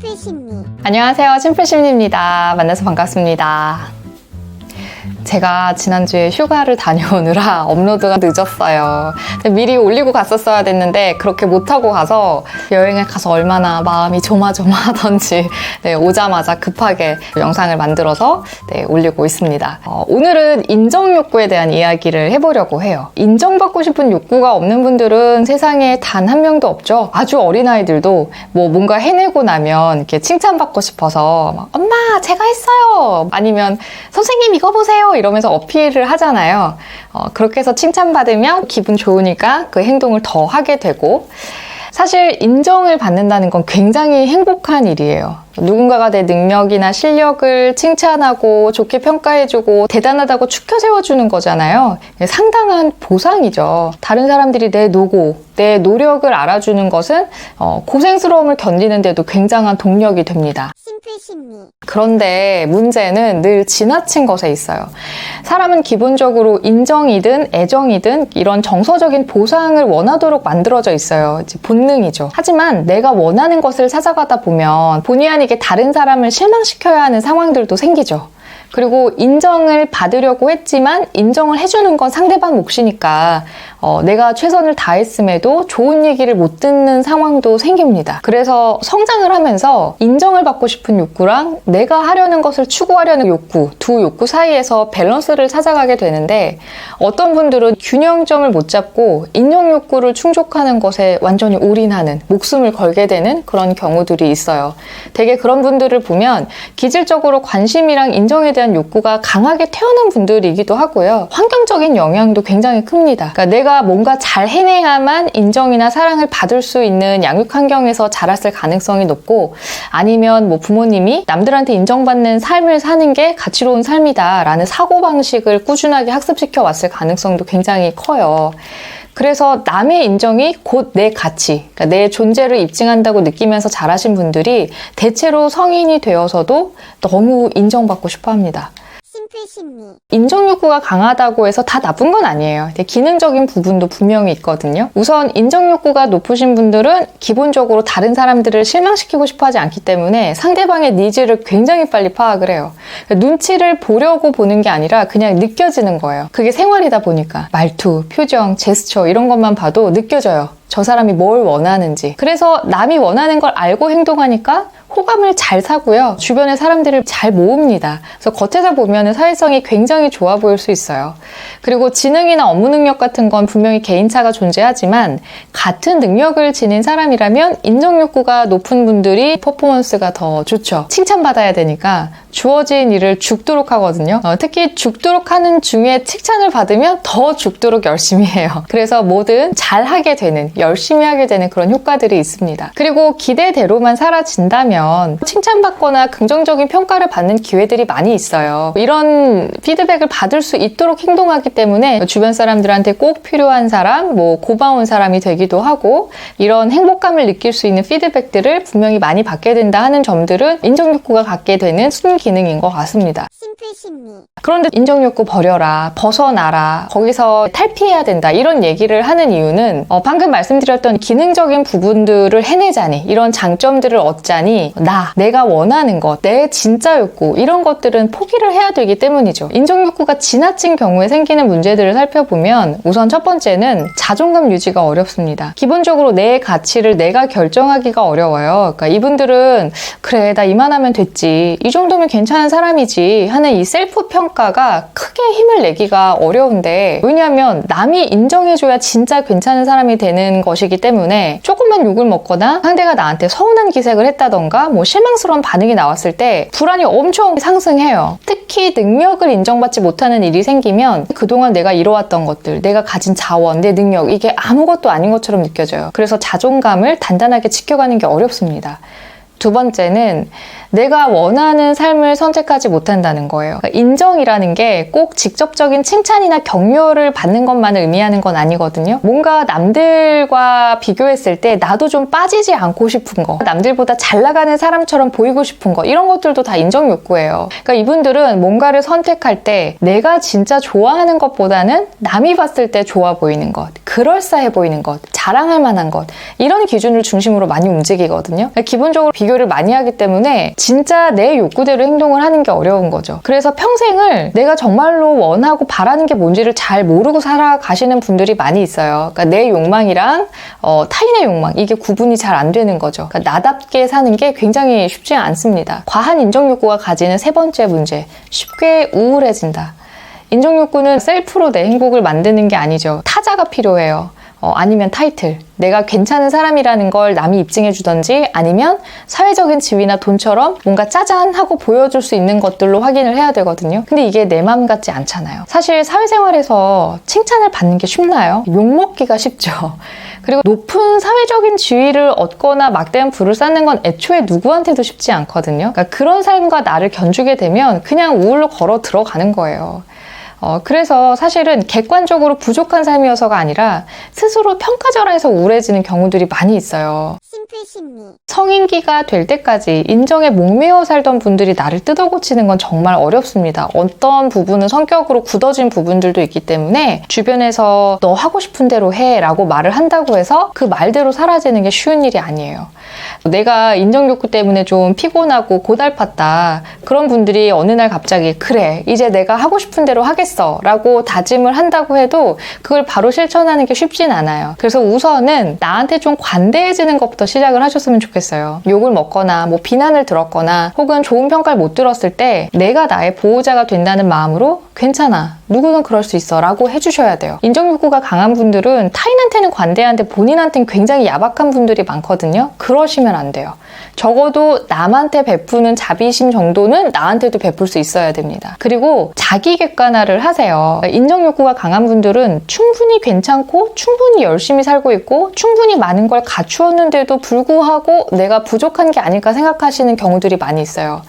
심플심리. 안녕하세요, 심플심리입니다. 만나서 반갑습니다. 제가 지난주에 휴가를 다녀오느라 업로드가 늦었어요. 미리 올리고 갔었어야 됐는데 그렇게 못하고 가서 여행을 가서 얼마나 마음이 조마조마하던지 오자마자 급하게 영상을 만들어서 올리고 있습니다. 오늘은 인정욕구에 대한 이야기를 해보려고 해요. 인정받고 싶은 욕구가 없는 분들은 세상에 단 한 명도 없죠. 아주 어린아이들도 뭔가 해내고 나면 이렇게 칭찬받고 싶어서 막, 엄마 제가 했어요, 아니면 선생님 이거 보세요 이러면서 어필을 하잖아요. 그렇게 해서 칭찬받으면 기분 좋으니까 그 행동을 더 하게 되고, 사실 인정을 받는다는 건 굉장히 행복한 일이에요. 누군가가 내 능력이나 실력을 칭찬하고 좋게 평가해주고 대단하다고 추켜 세워주는 거잖아요. 상당한 보상이죠. 다른 사람들이 내 노고, 내 노력을 알아주는 것은 고생스러움을 견디는데도 굉장한 동력이 됩니다. 심플심리. 그런데 문제는 늘 지나친 것에 있어요. 사람은 기본적으로 인정이든 애정이든 이런 정서적인 보상을 원하도록 만들어져 있어요. 이제 본능이죠. 하지만 내가 원하는 것을 찾아가다 보면 본의 아니게 다른 사람을 실망시켜야 하는 상황들도 생기죠. 그리고 인정을 받으려고 했지만 인정을 해주는 건 상대방 몫이니까 내가 최선을 다했음에도 좋은 얘기를 못 듣는 상황도 생깁니다. 그래서 성장을 하면서 인정을 받고 싶은 욕구랑 내가 하려는 것을 추구하려는 욕구, 두 욕구 사이에서 밸런스를 찾아가게 되는데, 어떤 분들은 균형점을 못 잡고 인정 욕구를 충족하는 것에 완전히 올인하는, 목숨을 걸게 되는 그런 경우들이 있어요. 되게 그런 분들을 보면 기질적으로 관심이랑 인정에 대한 욕구가 강하게 태어난 분들이기도 하고요. 환경적인 영향도 굉장히 큽니다. 그러니까 내가 뭔가 잘 해내야만 인정이나 사랑을 받을 수 있는 양육 환경에서 자랐을 가능성이 높고, 아니면 부모님이 남들한테 인정받는 삶을 사는 게 가치로운 삶이다 라는 사고방식을 꾸준하게 학습시켜 왔을 가능성도 굉장히 커요. 그래서 남의 인정이 곧 내 가치, 그러니까 내 존재를 입증한다고 느끼면서 자라신 분들이 대체로 성인이 되어서도 너무 인정받고 싶어 합니다. 심플심리. 인정 욕구가 강하다고 해서 다 나쁜 건 아니에요. 기능적인 부분도 분명히 있거든요. 우선 인정 욕구가 높으신 분들은 기본적으로 다른 사람들을 실망시키고 싶어 하지 않기 때문에 상대방의 니즈를 굉장히 빨리 파악을 해요. 눈치를 보려고 보는 게 아니라 그냥 느껴지는 거예요. 그게 생활이다 보니까 말투, 표정, 제스처 이런 것만 봐도 느껴져요. 저 사람이 뭘 원하는지. 그래서 남이 원하는 걸 알고 행동하니까 호감을 잘 사고요. 주변의 사람들을 잘 모읍니다. 그래서 겉에서 보면 사회성이 굉장히 좋아 보일 수 있어요. 그리고 지능이나 업무 능력 같은 건 분명히 개인차가 존재하지만 같은 능력을 지닌 사람이라면 인정 욕구가 높은 분들이 퍼포먼스가 더 좋죠. 칭찬받아야 되니까 주어진 일을 죽도록 하거든요. 특히 죽도록 하는 중에 칭찬을 받으면 더 죽도록 열심히 해요. 그래서 뭐든 잘하게 되는, 열심히 하게 되는 그런 효과들이 있습니다. 그리고 기대대로만 사라진다면 칭찬받거나 긍정적인 평가를 받는 기회들이 많이 있어요. 이런 피드백을 받을 수 있도록 행동하기 때문에 주변 사람들한테 꼭 필요한 사람, 고마운 사람이 되기도 하고, 이런 행복감을 느낄 수 있는 피드백들을 분명히 많이 받게 된다 하는 점들은 인정욕구가 갖게 되는 순기능인 것 같습니다. 심플심리. 그런데 인정욕구 버려라, 벗어나라, 거기서 탈피해야 된다 이런 얘기를 하는 이유는 방금 말씀드렸던 기능적인 부분들을 해내자니, 이런 장점들을 얻자니 내가 원하는 것, 내 진짜 욕구 이런 것들은 포기를 해야 되기 때문이죠. 인정욕구가 지나친 경우에 생기는 문제들을 살펴보면 우선 첫 번째는 자존감 유지가 어렵습니다. 기본적으로 내 가치를 내가 결정하기가 어려워요. 그러니까 이분들은 그래 나 이만하면 됐지, 이 정도면 괜찮은 사람이지 하는 이 셀프 평가가 크게 힘을 내기가 어려운데, 왜냐하면 남이 인정해줘야 진짜 괜찮은 사람이 되는 것이기 때문에 조금만 욕을 먹거나 상대가 나한테 서운한 기색을 했다던가 실망스러운 반응이 나왔을 때 불안이 엄청 상승해요. 특히 능력을 인정받지 못하는 일이 생기면 그동안 내가 이뤄왔던 것들, 내가 가진 자원, 내 능력, 이게 아무것도 아닌 것처럼 느껴져요. 그래서 자존감을 단단하게 지켜가는 게 어렵습니다. 두 번째는 내가 원하는 삶을 선택하지 못한다는 거예요. 그러니까 인정이라는 게 꼭 직접적인 칭찬이나 격려를 받는 것만을 의미하는 건 아니거든요. 뭔가 남들과 비교했을 때 나도 좀 빠지지 않고 싶은 거, 남들보다 잘 나가는 사람처럼 보이고 싶은 거, 이런 것들도 다 인정 욕구예요. 그러니까 이분들은 뭔가를 선택할 때 내가 진짜 좋아하는 것보다는 남이 봤을 때 좋아 보이는 것, 그럴싸해 보이는 것, 자랑할 만한 것, 이런 기준을 중심으로 많이 움직이거든요. 그러니까 기본적으로 비교 비교를 많이 하기 때문에 진짜 내 욕구대로 행동을 하는 게 어려운 거죠. 그래서 평생을 내가 정말로 원하고 바라는 게 뭔지를 잘 모르고 살아가시는 분들이 많이 있어요. 그러니까 내 욕망이랑 타인의 욕망, 이게 구분이 잘 안 되는 거죠. 그러니까 나답게 사는 게 굉장히 쉽지 않습니다. 과한 인정욕구가 가지는 세 번째 문제, 쉽게 우울해진다. 인정욕구는 셀프로 내 행복을 만드는 게 아니죠. 타자가 필요해요. 아니면 타이틀, 내가 괜찮은 사람이라는 걸 남이 입증해 주던지, 아니면 사회적인 지위나 돈처럼 뭔가 짜잔 하고 보여줄 수 있는 것들로 확인을 해야 되거든요. 근데 이게 내 마음 같지 않잖아요. 사실 사회생활에서 칭찬을 받는 게 쉽나요? 욕먹기가 쉽죠. 그리고 높은 사회적인 지위를 얻거나 막대한 부를 쌓는 건 애초에 누구한테도 쉽지 않거든요. 그러니까 그런 삶과 나를 견주게 되면 그냥 우울로 걸어 들어가는 거예요. 그래서 사실은 객관적으로 부족한 삶이어서가 아니라 스스로 평가절하해서 우울해지는 경우들이 많이 있어요. 심플 심리. 성인기가 될 때까지 인정에 목매어 살던 분들이 나를 뜯어고치는 건 정말 어렵습니다. 어떤 부분은 성격으로 굳어진 부분들도 있기 때문에 주변에서 너 하고 싶은 대로 해 라고 말을 한다고 해서 그 말대로 사라지는 게 쉬운 일이 아니에요. 내가 인정욕구 때문에 좀 피곤하고 고달팠다. 그런 분들이 어느 날 갑자기 그래, 이제 내가 하고 싶은 대로 하겠어 라고 다짐을 한다고 해도 그걸 바로 실천하는 게 쉽진 않아요. 그래서 우선은 나한테 좀 관대해지는 것부터 시작을 하셨으면 좋겠어요. 욕을 먹거나 뭐 비난을 들었거나 혹은 좋은 평가를 못 들었을 때 내가 나의 보호자가 된다는 마음으로 괜찮아, 누구는 그럴 수 있어 라고 해주셔야 돼요. 인정욕구가 강한 분들은 타인한테는 관대한데 본인한테는 굉장히 야박한 분들이 많거든요. 그러시면 안 돼요. 적어도 남한테 베푸는 자비심 정도는 나한테도 베풀 수 있어야 됩니다. 그리고 자기 객관화를 하세요. 인정욕구가 강한 분들은 충분히 괜찮고 충분히 열심히 살고 있고 충분히 많은 걸 갖추었는데도 불구하고 내가 부족한 게 아닐까 생각하시는 경우들이 많이 있어요.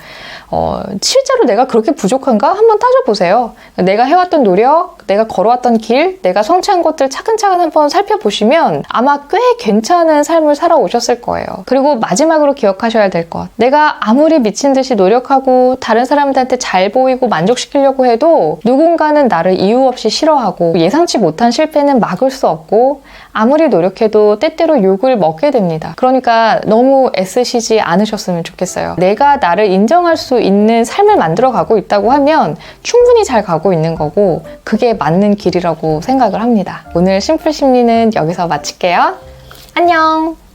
실제로 내가 그렇게 부족한가? 한번 따져보세요. 내가 해왔던 노력, 내가 걸어왔던 길, 내가 성취한 것들 차근차근 한번 살펴보시면 아마 꽤 괜찮은 삶을 살아오셨을 거예요. 그리고 마지막으로 기억하셔야 될 것. 내가 아무리 미친 듯이 노력하고 다른 사람들한테 잘 보이고 만족시키려고 해도 누군가는 나를 이유 없이 싫어하고 예상치 못한 실패는 막을 수 없고 아무리 노력해도 때때로 욕을 먹게 됩니다. 그러니까 너무 애쓰시지 않으셨으면 좋겠어요. 내가 나를 인정할 수 있는 삶을 만들어가고 있다고 하면 충분히 잘 가고 있는 거고 그게 맞는 길이라고 생각을 합니다. 오늘 심플 심리는 여기서 마칠게요. 안녕!